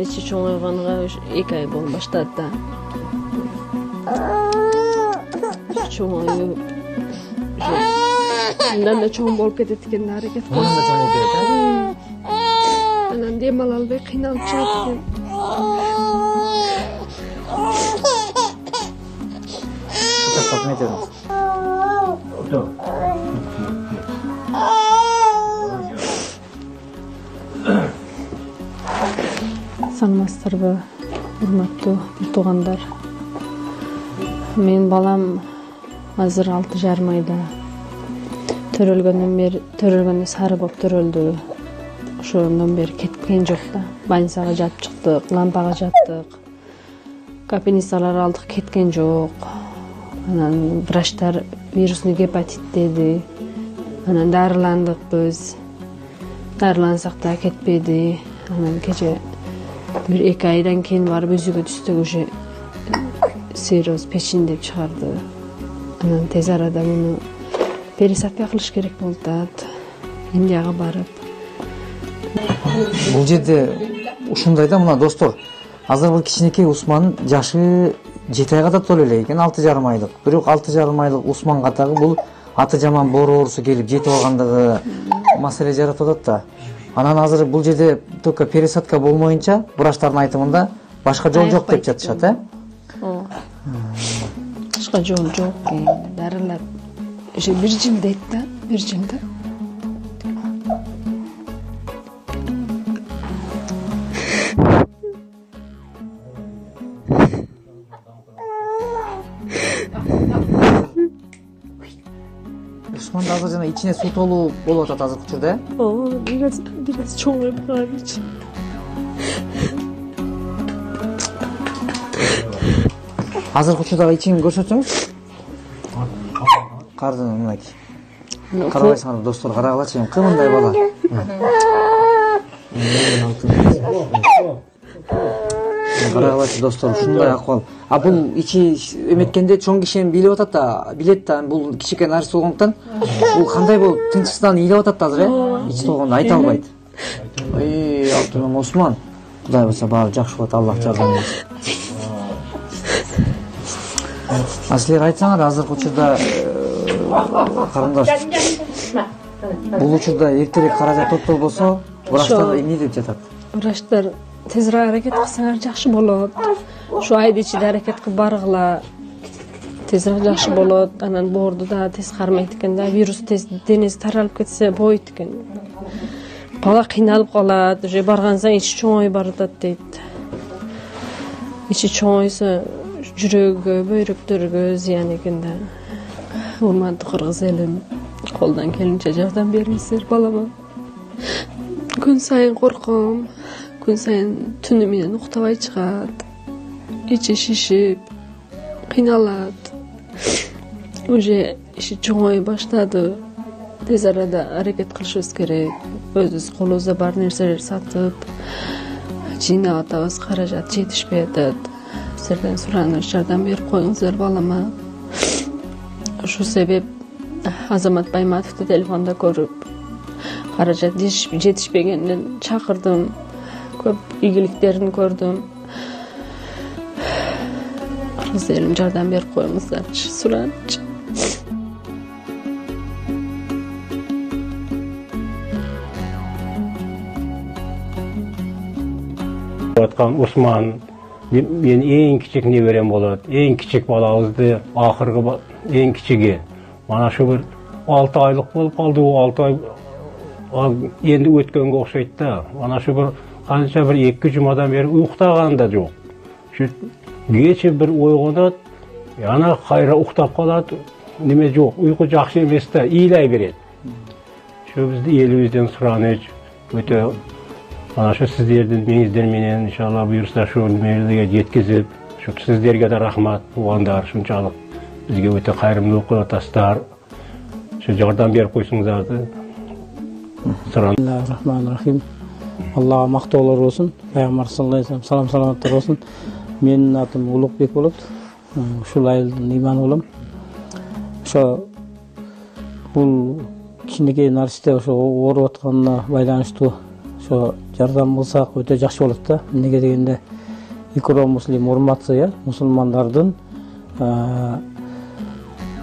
içi çoğayğanğa 2 ay bolup başladı da. Çoğayıp bundan da çoğun bolup ketetiken hareket Bundan da çoğun bolup keteti. Anan demal albay kıynalıp çıkartken. Çok ne dediniz? Salamatsızlar, hurmatlı tuğandar. Men balam hazır 6,5 ayda. Törölgönden sarı bolup töröldü. Şondan beri ketken jok da. Больницага жатып чыктык, лампага жаттык. Капельницалар алдык, кеткен жок. Анан врачтар вирусный гепатит dedi. Анан дарыландык biz. Darılansaq da ketpedi. Анан кече 1-2 aydan keyin barıp özügө түстүк уже сироз печень деп чыгарды. Анан тез арада муну пересадка кылыш керек болду да. Индияга барып. Бул жерде ушундай да мына достор. Азыр бул кичинекей Усмандын жашы 7 айга да толо эле экен, 6,5 айдык. Бирок 6,5 айдык Усман катагы бул аты жаман боору оорусу келип жетип алгандыгы маселе жаратып атат да. Анан азыр бул жерде только пересадка болмоюнча врачтардын айтымында башка жол жок деп жатышат, Башка жол жок. Дарылап уже 1 жыл дейт да, 1 жылда. Усманда азыр жана ичине суу толуу болуп атат азыркы учурда, Biraz çoğayıp hariç. Азыркы учурдагы ичиңи көрсөтсөңүз. Кардын мынакей. Карабайсыңар достор, карагылачы, кымындай бала. Карагылачы достор, ушундай акыбал. А бул ичи эметкенде чоң киши билип атат да, билет да, бул кичике нарса болгондуктан бул кандай болуп тынчсыздан ыйлап атат да азыр, ичи толгондо айта албайт. Ой, алтыным Осман. Кудай болсо баары жакшы болот, Аллах жардам берсин. Силер айтсаңар, азыркы учурда карындаш, бул учурда эртерээк каражат топтолбосо, врачтар эмне деп жатат? Врачтар tezroq harakat qilsanglar yaxshi bo'ladi. Shu oyda ichida harakat qilib barg'ila. Tezroq yaxshi bo'ladi. Anan bordida tez qarmaydi ekanda, virus tez denizga taralib ketsa bo'ydi ekan. Bola qiynalib qoladi, уже bargansan ichi cho'ng'ayib boradi deydi. Ichi cho'ng'aysa yuragi, buyraklarga ziyon ekanda. Hurmatli qirg'iz elim, qo'ldan kelguncha yordam beringizlar balama. Kun sayin qo'rqam. Kun sayin tuni meni uxtabay chiqadi. Ichi shishib, qiynaladi. Уже ishi cho'ng'ay boshladi. Tez arada harakat qilishimiz kerak. O'ziz qo'limizda bor narsalar sotib, jinoatimiz xarajat yetishmaydi. Sizlardan so'ranish, yordam berib qo'yingizlar balama. Shu sabab Azamat Baymatovni telefonda ko'rib, xarajat yetishmaganini chaqirdim. Ko'p iyiliklerini ko'rdim. Qirg'izlarim yordam berib qo'yingizlar, so'ranish. Atkan Osman, men eng kichik nevarem bo'ladi. Eng kichik balamizni oxirgi eng kichigi. Mana shu bir 6 oylik bo'lib qoldi, u 6 oy endi o'tganga o'xshaydi da. Mana shu bir qancha bir 2 jumadan beri uxtaganda yo'q. Shu kecha bir uyg'onadi, yana qayra uxtab qoladi. Nima yo'q, uyqu yaxshi emasda, iyilay beradi. Shu bizni elimizdan so'ranish o'ta mana shu sizlardan mengizlar menen inshaalloh buyursa shu nimalarga yetkazib, shu sizlarga da rahmat, tuğandar shunchalik bizga o'ta qayrimli qilatasizlar. Shu yordam berib qo'ysingizlardi. Bismillahirrahmanirrahim. Allohga maqtovlar bo'lsin. Payg'ambar sollallohu alayhi vasallam salom salomatlar bo'lsin. Mening atim Ulug'bek bo'libdi. Shu layildan iman bo'lim. Shu bu kichkinagay narsada o'sha o'rib atganına baylanıştı. Shu жардам кылсак өтө жакшы болот да. Эмнеге дегенде икро муслим урматсы, мусулмандардын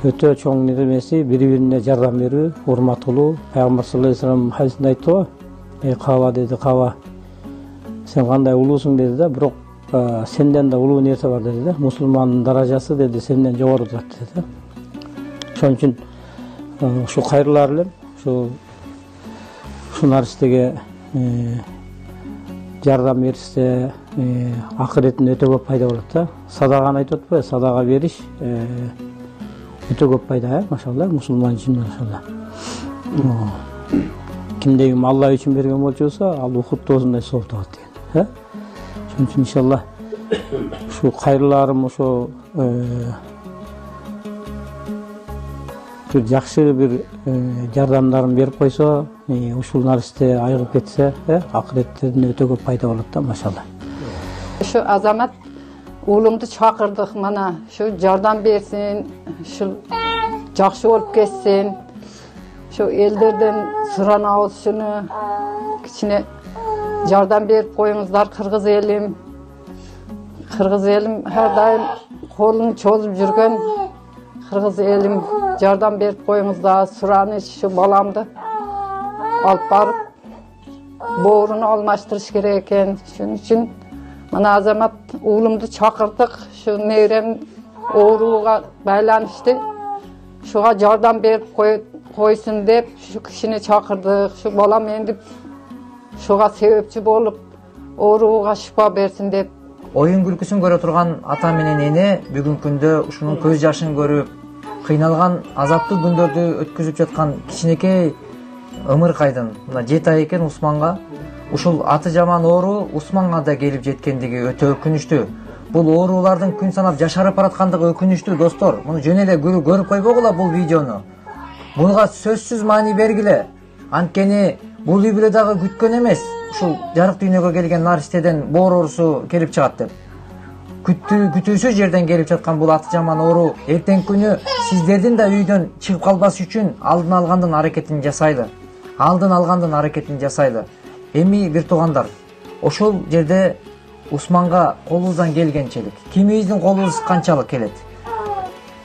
өтө чоң немеси бири-бирине жардам берүү, урмат кылуу. Пайгамбар саллаллаху алейхи вассалам хадисинде айтты го, Кава деди, Кава сен кандай улуусуң деди да, бирок сенден да улуу нерсе бар деди да. Мусулмандын даражасы деди сенден жогору турат деди да. Ошон үчүн ушу кайрылар элем, ушу наристеге жардам беришсе акыретин өтө көп пайда болот да. Садаганы айтып атпайбы? Садага бериш өтө көп пайда, машалла, мусулман үчүн машалла. Кимде ким Алла үчүн берген болчусу, ал Ухудда осундай сооп табат деген. Ошон үчүн иншалла ушу кайрыларым ошо бир жакшы бир жардамдарын берип койсо, ушул наристе айыгып кетсе, акыреттерине өтө көп пайда болот да, машалла. Şu azamat oğlumdu çakırdık bana, şu yardım versin, şu жақсы olup geçsin, şu ellerden sıran ağızını, içine yardım verip koyunuzlar Kırgız elim. Kırgız elim her daim kolunu çözüp жүрген Kırgız elim, yardım verip koyunuzlar, sıranı şu balamdı alıp barıp boğrunu almaştırış gereken, şunun için Mana azamat oğlumdu çakırdık, şu nevrem oğruğa baylanıştı. Şuğa yardım berip koysun dep, şu kişini çakırdık, şu balam endip şuğa sebepçi bolup oğruğa şifa bersin dep. Oyun күлкүсүн көрө турган ата менен эне бүгүнкү күндө ушунун көз жашын көрүп, кыйналган, азаптуу күндөрдү өткүзүп жаткан кичинекей ымыркайдын мына 7 ай экен Усманга ушул аты жаман оору Усманга да келип жеткендиги өтө өкүнүчтүү. Бул оорулардын күн санап жашарып бараткандыгы өкүнүчтүү достор. Муну жөн эле көрүп койбогула бул видеону. Буга сөзсүз маани бергиле. Анткени бул үй бүлө дагы күткөн эмес. Ушул жарык дүйнөгө келген наристеден боор оорусу келип чыгат деп. Күтүүсүз жерден келип жаткан бул аты жаман оору эртең күнү сиздердин да үйдөн чыгып калбаш үчүн алдын алгандын аракетин жасайлы. Эми бир туугандар, ошол жерде Усманга колубуздан келгенчелик, кимибиздин колубуз канчалык келет?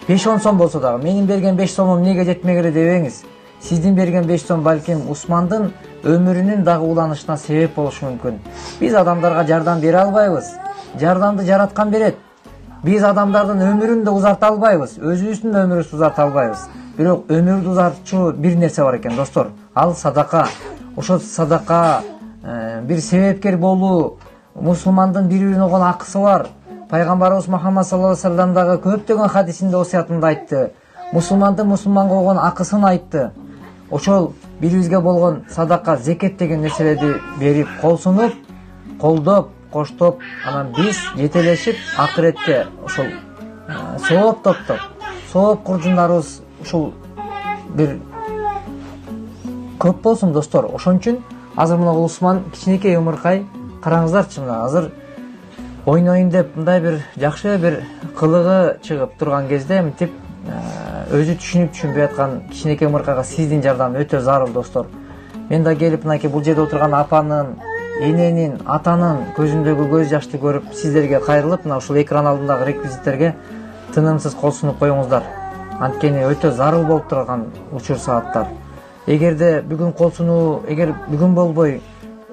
5-10 сом болсо дагы, менин берген 5 сомум неге жетмегиле дебеңиз. Сиздин берген 5 сом балким Усмандын өмүрүнүн дагы уланышына себеп болушу мүмкүн. Биз адамдарга жардам бере албайбыз. Жардамды жараткан берет. Биз адамдардын өмүрүн да узарта албайбыз, өзүбүздүн да өмүрүбүздү узарта албайбыз. Бирок өмүрдү узартчу бир нерсе бар экен, достор. Ал садака. Ошол садака bir себепкер болуу, мусулмандын бири-бирин огон акысы бар. Пайгамбарыбыз Мухаммад саллаллаху алейхи вассалам дагы көптөгөн хадисинде осуятында айтты. Мусулмандын мусулманга огон акысын айтты. Ошол бирибизге болгон садака, зекет деген нерселерди берип, кол сунуп, колдоп, коштоп, анан биз жетелешип акыретке ошол сооп топтоп, сооп курдундарыбыз ушул бир көп болсун достор. Ошон үчүн азыр мына Усман кичинекей ымыркай, караңыздарчы мына азыр ойнойн деп мындай бир жакшы бир кылыгы чыгып турган кезде мынтип өзү түшүнбөй аткан кичинекей ымыркайга сиздин жардам өтө зарыл достор. Мен да келип мынакей бул жерде отурган апанын, эненин, атанын көзүндөгү көз жашты көрүп сиздерге кайрылып мына ушул экран алдындагы реквизиттерге тынымсыз кол сунуп коюңуздар. Анткени өтө зарыл болуп турган учур сааттар. Эгерде бүгүн кол сунуу, эгер бүгүн болбой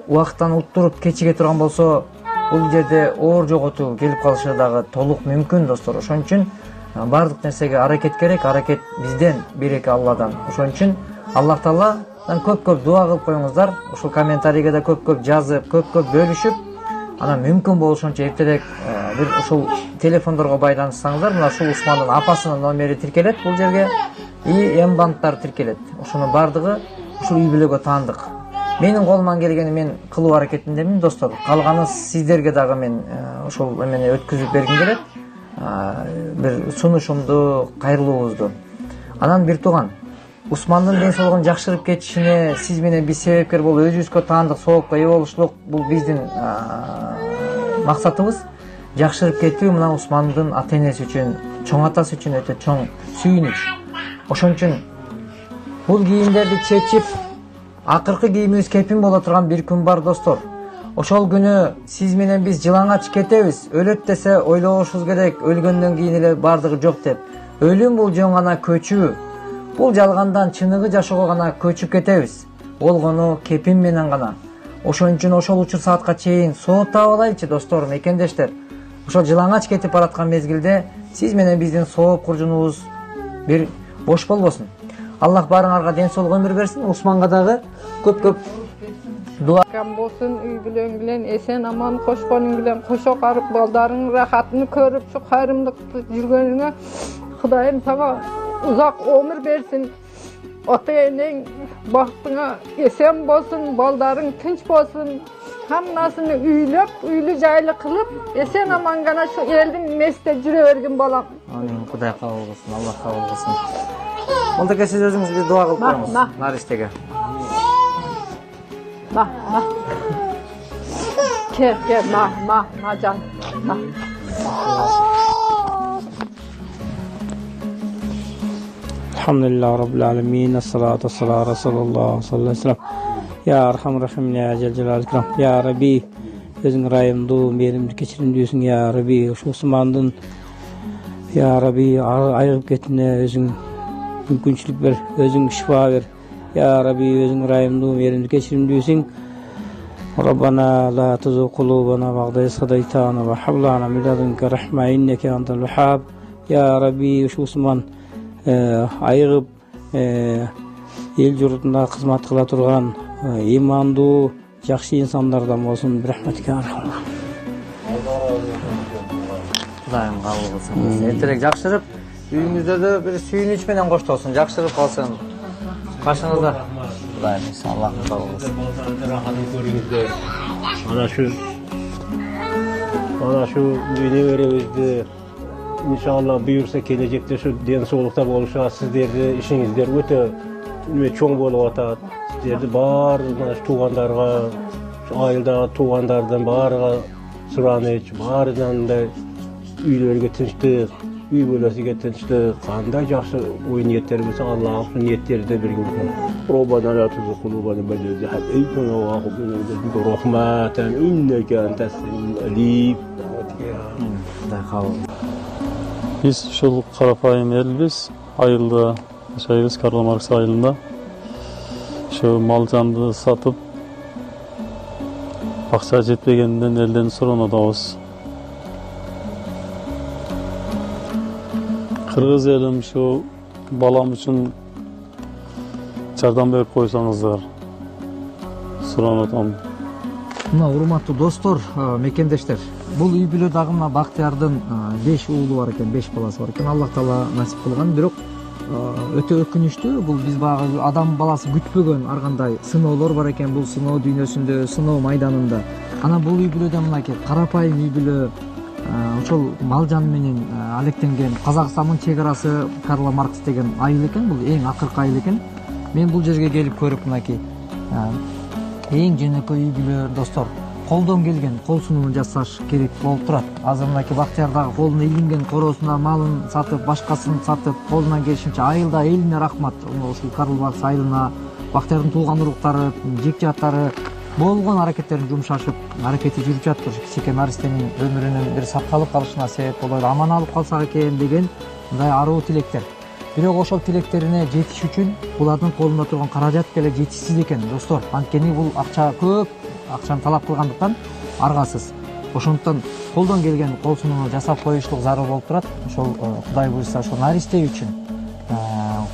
убакыттан уттуруп кечиге турган болсо, бул жерде оор жоготуу келип калышы дагы толук мүмкүн достор. Ошон үчүн бардык нерсеге аракет керек, аракет бизден, биреки Алладан. Ошон үчүн Аллах Тааладан көп-көп дуа кылып коюңуздар. Ушул комментарийге да көп-көп жазып, көп-көп бөлүшүп, анан мүмкүн болушунча эртерээк бир ушул телефондорго байланышсаңыздар, мына ушул Усмандын апасынын номери тиркелет бул жерге. Эмбанттар тиркелет. Ошонун бардыгы ушул үй бүлөгө таандык. Менин колуман келгени мен кылуу аракетиндемин достор. Калганы сиздерге дагы мен ошол эмени өткүзүп бергим келет. Бир сунушумду, кайрылуубузду. Анан бир тууган, Усмандын ден соолугунун жакшырып кетишине сиз менен биз себепкер болуп өзүбүзгө таандык соопко ээ болушулук бул биздин максатыбыз. Жакшырып кетүү мына Усмандын ата-энеси үчүн, чоң атасы үчүн өтө чоң сүйүнүч. Ошон үчүн бул кийимдерди чечип, акыркы кийимибиз кепин боло турган бир күн бар достор. ошол күнү сиз менен биз жылаңач кетебиз, өлөт десе ойлобошубуз керек, өлгөндөн кийин эле бардыгы жок деп. Өлүм бул жөн гана көчүү. Бул жалгандан чыныгы жашоого гана көчүп кетебиз. Болгону кепин менен гана. Ошон үчүн ошол учур саатка чейин сооптап алайлычы достор, мекендештер. Ошол жылаңач кетип бараткан мезгилде сиз менен биздин сооп куржунубуз бир бош болбосун. Аллах баарыңарга ден соолук өмүр берсин. Усманга дагы көп дуа болсын, үй бүлөң эсен аман кошконуң билен кошо карып балдарың рахатын көрүп şu кайрымдыкты жүргөнүңө Кудайым сага узак өмүр берсин. Ota-enең бактыңа эсен болсын, балдарың тынч болсын. Hammasını üylöp, üylü jaylı kılıp, esen aman gana şu elin mesте жүрө бергин балам. Амин. Кудай кабыл кылсын, Аллах кабыл кылсын. Молдеке, сиз өзүңүз бир дуа кылып коюңуз Наристеге. Ma. Ke, ma can. Ma. Elhamdülillah Rabbil Alemin. Esselatu vesselamü Resulullah sallallahu aleyhi ve sellem. Ya Erhamur Rahim ya Celal İkram. Ya Rabbi, özün rayımdı, merimdi keçirimdiyorsun ya Rabbi. Şu Osman'dın ya Rabbi ayırıp ketine özün mümkünçülük ver, özün şifa ver. Ya Rabbi, özün rayımdı, merimdi keçirimdiyorsun. Rabbana la tuzu kulubana ba'da iz hadaytana ve hab lana min ladunka rahme inneke entel vehhab. Ya Rabbi, şu Osman ayırıp el yurtunda hizmet kıla turgan imandu, жақсы insanlardan olsun. Bir rahmetike arhamla. Kudayım kabul kılsın. Erterek жакшырып, үйүңүздө да бир сүйүнүч менен коштолсун. Жакшырып калсын. Башыңызда. Кудайым иншаллах kabul kılsın. Рахатын көрүңүздөр. Ana şu üniversitede inşallah buyursa gelecekte şu den soğukta boluşa sizlerdi işinizler öte çoğ bolup atat. Sizlerdi bar tuğandarga, şu ayılda tuğandardan barga suranıç, bardan da üylerge tinçlik, üy bölesiga tinçlik, qanday жақсы ой ниеттер болса Аллах şu niyetleri de bir gün. Rabbana la tuzigh qulubana ba'da idh hadaytana wa hab lana minka rahmatan innaka antas samiul alim. Kuday kabul. Biz şol Karapayım elbiz ayılda yaşayırız Karl Marx ayılında. Şu malcandı satıp akça jetpegenden elden soranadabız. Kırgız elim şu balam üçün жардам берип койсоңуздар. Суранатам. Мына урматтуу достор, мекендештер, бул үй бүлө дагы мына Бактиярдын 5 уулу бар экен, 5 баласы бар экен. Аллах таала насип кылган, бирок өтө өкүнүчтүү. Бул биз багы адам баласы күтпөгөн ар кандай сыноолор бар экен бул сыноо дүйнөсүндө, сыноо майданында. Ана бул үй бүлөдө мынакей карапайым үй бүлө ошол малжан менен алектенген Казакстандын чек арасы Карл Маркс деген айыл экен, бул эң акыркы айыл экен. Мен бул жерге келип көрүп мынакей эң жөнөкөй үй бүлө достор, колдон келген кол сунууну жасаш керек болуп турат. Азыр мынакей Бактиярдагы колуна илинген коросуна малын сатып, башкасын сатып, колунан келишинче айылда элине рахмат. Ушул Карл Маркс айылына Бактиярдын туулган уруктары, жекжаттары болгон аракеттерин жумшашып, аракети жүрүп жатыр. Кичике Наристенин өмүрүнүн бир сакталып калышына себеп болойлу, аман алып калсак экен деген мындай аруу тилектер. Бирок ошол тилектерине жетиш үчүн булардын колунда турган каражат деле жетишсиз экен достор. Анткени бул акча көп, акчаны талап кылгандыктан аргасыз. Ошондуктан колдон келген кол сунууну жасап коюшлук зарыл болуп турат. Ошол Кудай буйрса ошол наристе үчүн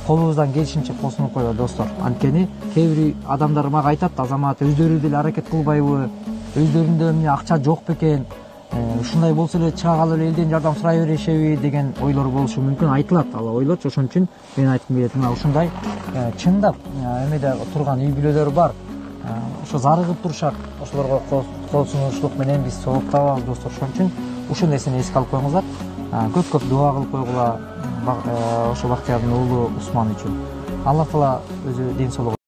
колубуздан келишинче кол сунуп коелу достор. Анткени кээ бир адамдар мага айтат, азамат өздөрү деле аракет кылбайбы, өздөрүндө эмне акча жок бекен, ушундай болсо эле чыга калып эле элден жардам сурай беришеби деген ойлор болушу мүмкүн, айтылат, ал ойлорчу. Ошон үчүн мен айткым келет, мына ушундай чындап эмеде турган үй бүлөлөр бар. Ошо зарыгып турушат, ошолорго кол сунуучулук менен биз сооптабабыз достор. Ошон үчүн ушул нерсени эске алып коюңуздар. Көп дуа кылып койгула ошо Бактиярдын уулу Усман үчүн. Алла таала өзү ден соолук